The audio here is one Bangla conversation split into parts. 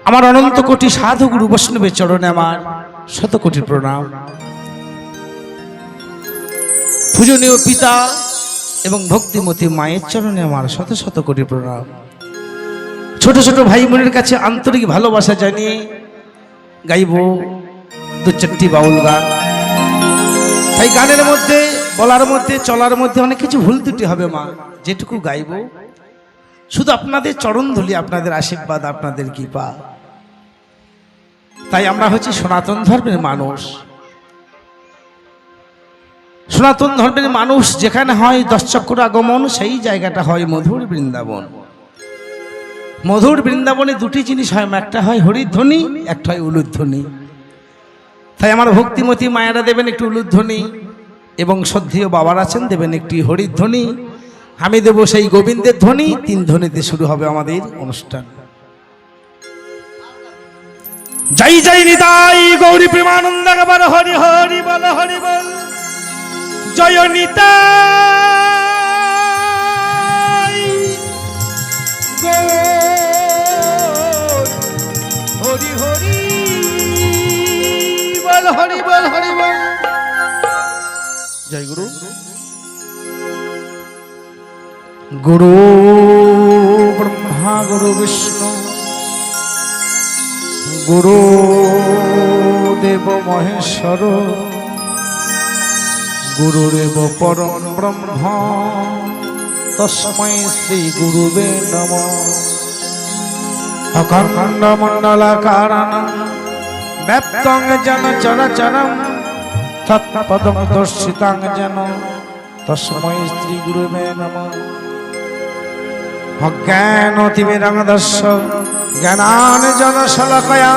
আমার অনন্ত কোটি সাধু গুরু বৈষ্ণবের চরণে আমার শত কোটি প্রণাম। পূজনীয় পিতা এবং ভক্তিমতী মায়ের চরণে আমার শত শত কোটি প্রণাম। ছোট ছোট ভাই বোনের কাছে আন্তরিক ভালোবাসা জানিয়ে গাইব দু চারটি বাউল গান। তাই গানের মধ্যে, বলার মধ্যে, চলার মধ্যে অনেক কিছু ভুল ত্রুটি হবে মা। যেটুকু গাইব শুধু আপনাদের চরণ ধুলি, আপনাদের আশীর্বাদ, আপনাদের কৃপা। তাই আমরা হচ্ছি সনাতন ধর্মের মানুষ। সনাতন ধর্মের মানুষ যেখানে হয় 10 চক্র আগমন, সেই জায়গাটা হয় মধুর বৃন্দাবন। মধুর বৃন্দাবনে দুটি জিনিস হয়, একটা হয় হরিধ্বনি, একটা হয় উলুধ্বনি। তাই আমার ভক্তিমতী মায়েরা দেবেন একটু উলুধ্বনি, এবং শ্রদ্ধেয় বাবার আছেন দেবেন একটি হরিধ্বনি। আমি দেব সেই গোবিন্দের ধ্বনি। 3 ধ্বনিতে শুরু হবে আমাদের অনুষ্ঠান। জয় জয় নিতাই গৌরী প্রেমানন্দ গাবার হরি হরি বল, হরি বল। জয় নিতাই হরি হরি বল, হরি বল, হরি বল। জয় গুরু। গুরু ব্রহ্মা গুরু বিষ্ণু গুরু দেব মহেশ্বর গুরুরেব পরম ব্রহ্ম তস্मै শ্রী গুরুবে নমঃ। অখণ্ড মণ্ডলাকারং ব্যাপ্তং যেন চরাচরং তৎপদং দর্শিতাং যেন তস্मै শ্রী গুরুবে নমঃ। অজ্ঞানতিমিরঙ্গদস্য জ্ঞানাঞ্জন শলাকয়া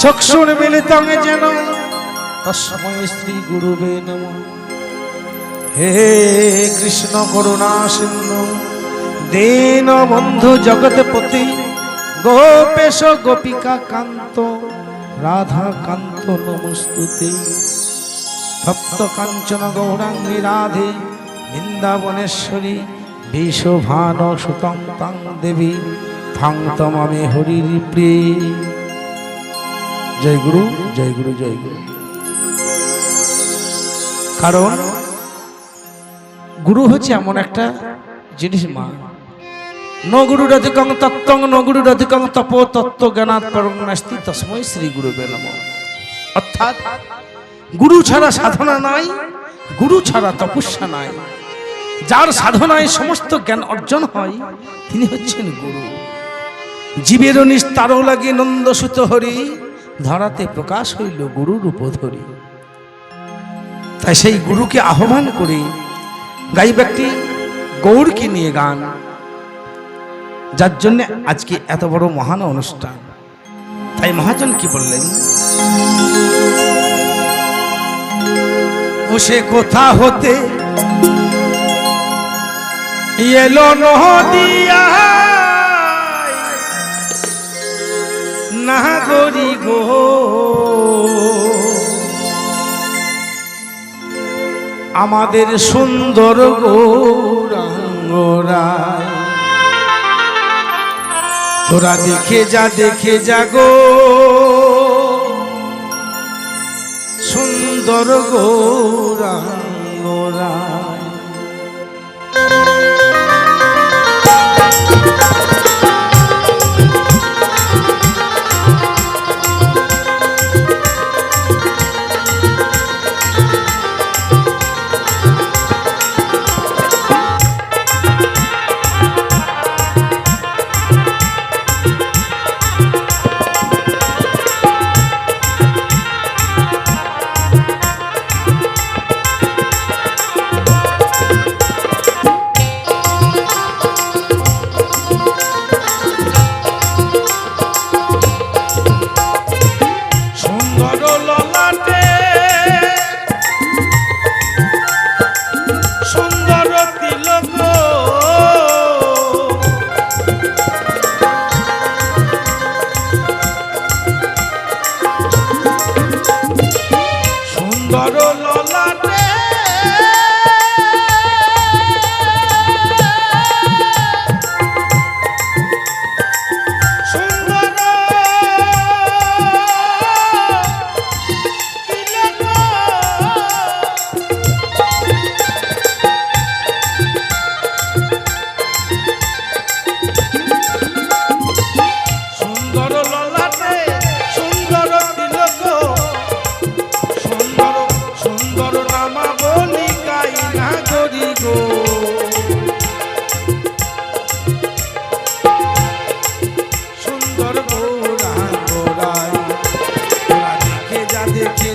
চক্ষুর্মিলিতং যেন তস্मै শ্রী গুরুবে নমঃ। হে কৃষ্ণ করুণা সিন্ধু দীনবন্ধু জগৎপতি গোপেশ গোপিকা কান্ত রাধা কান্ত নমস্তুতে। ভক্ত কাঞ্চন গৌরাঙ্গী রাধে বৃন্দাবনেশ্বরী বিশ্বভান সুতং তং দেবী থাং তমামে হরির প্রিয়। জয় গুরু, জয় গুরু, জয় গুরু। কারণ গুরু হচ্ছে এমন একটা জিনিস মা। ন গুরুরধিকং তত্ত্বং ন গুরুরধিকং তপ তত্ত্ব জ্ঞানাৎ পরং নাস্তি তস্मै শ্রী গুরুবে নমঃ। অর্থাৎ গুরু ছাড়া সাধনা নাই, গুরু ছাড়া তপস্যা নাই। যার সাধনায় সমস্ত জ্ঞান অর্জন হয় তিনি হচ্ছেন গুরু। জীবের নিস্তার লাগে নন্দসুত হরি ধরাতে প্রকাশ হইল গুরু রূপ ধরি। তাই সেই গুরুকে আহ্বান করে গাইব একটি গৌরকে নিয়ে গান, যার জন্য আজকে এত বড় মহান অনুষ্ঠান। তাই মহাজন কি বললেন, ও সে কোথা হতে এলো নদিয়া নাগরি গো, আমাদের সুন্দর গৌরাঙ্গরায়। তোরা দেখে যা, দেখে যা গো সুন্দর গৌরাঙ্গরায়।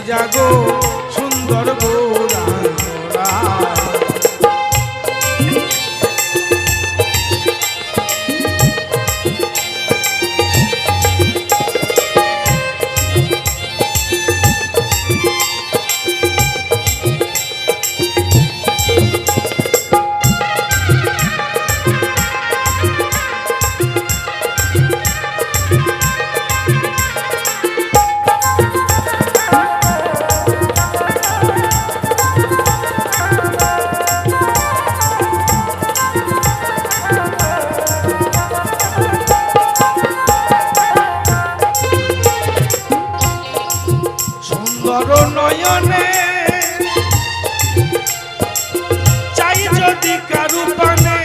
জাগো সুন্দর গৌরাঙ্গ রায়। নয়নে চাই যদি কারু পানে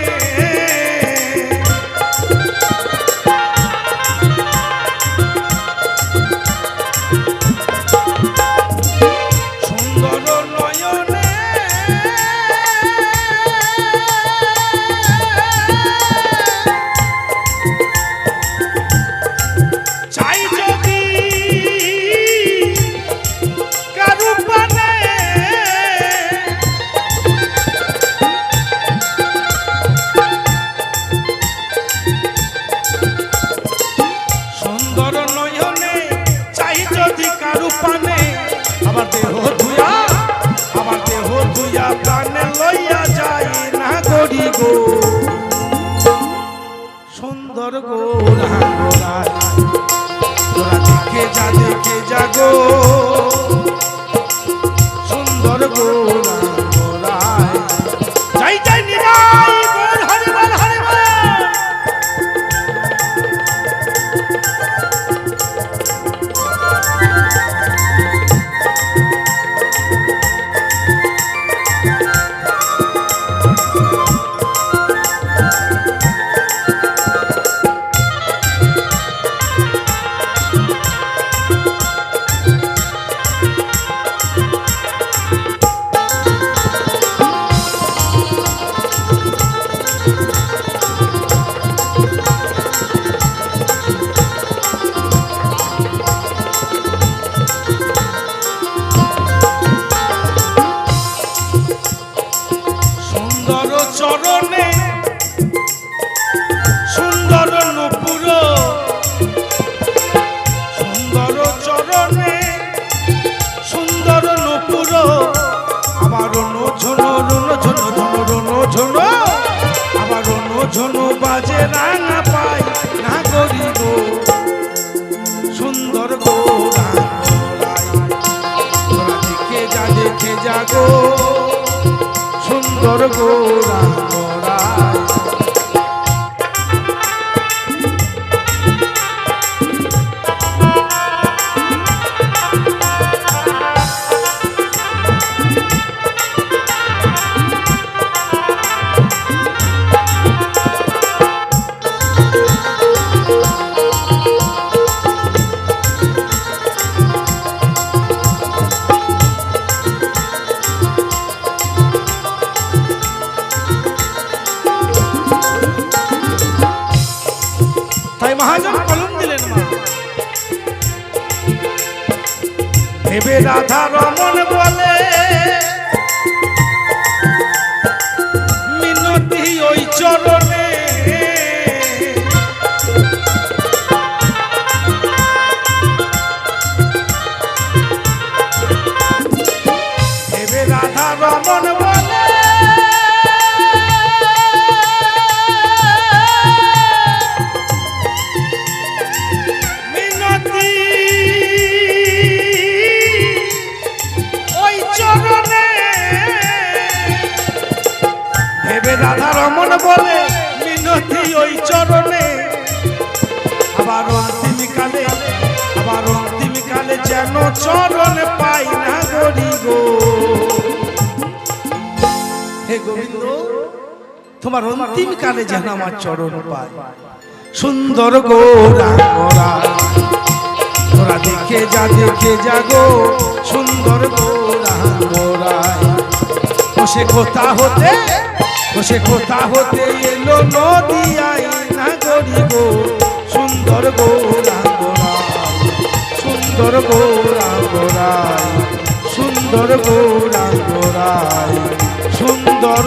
সুন্দর নয়নে চাই যদি আবার দেহ ধুইয়া প্রাণে লইয়া যায় না গরি গো সুন্দর গৌরাঙ্গ রায়। তোরা দেখে যা গো সুন্দর গৌরাঙ্গ রায়। যাই যাই নিরাই বল হরি বল হরি বল। চরণে সুন্দর নূপুর সুন্দর চরণে সুন্দর নূপুর আবার ঝনো আবার ঝনো বাজে রাঙা পাই না করি গো সুন্দর গৌরাঙ্গ রায়। তোরা দেখে যা গো সুন্দর গৌরাঙ্গ রায়। মহাজন কলম দিলেন মা ভেবে রাধা রমন বলে মিনতি ওই চরণে ভেবে রাধা রমন বলে রাধা রমন বলে মিনতি ওই চরণে আবার অন্তিম কালে যেন চরণ পাই না গরি গো। হে গোবিন্দ তোমার অন্তিম কালে যেন আমার চরণ পাই সুন্দর গৌরাঙ্গ রায়। তোরা দেখে যা গো সুন্দর গৌরাঙ্গ রায়। বসে কোথা হতে এলো নদিয়ায় না গরি গো সুন্দর গৌরাঙ্গ রায় সুন্দর গৌরাঙ্গ রায়। সুন্দর গৌরাঙ্গ রায় সুন্দর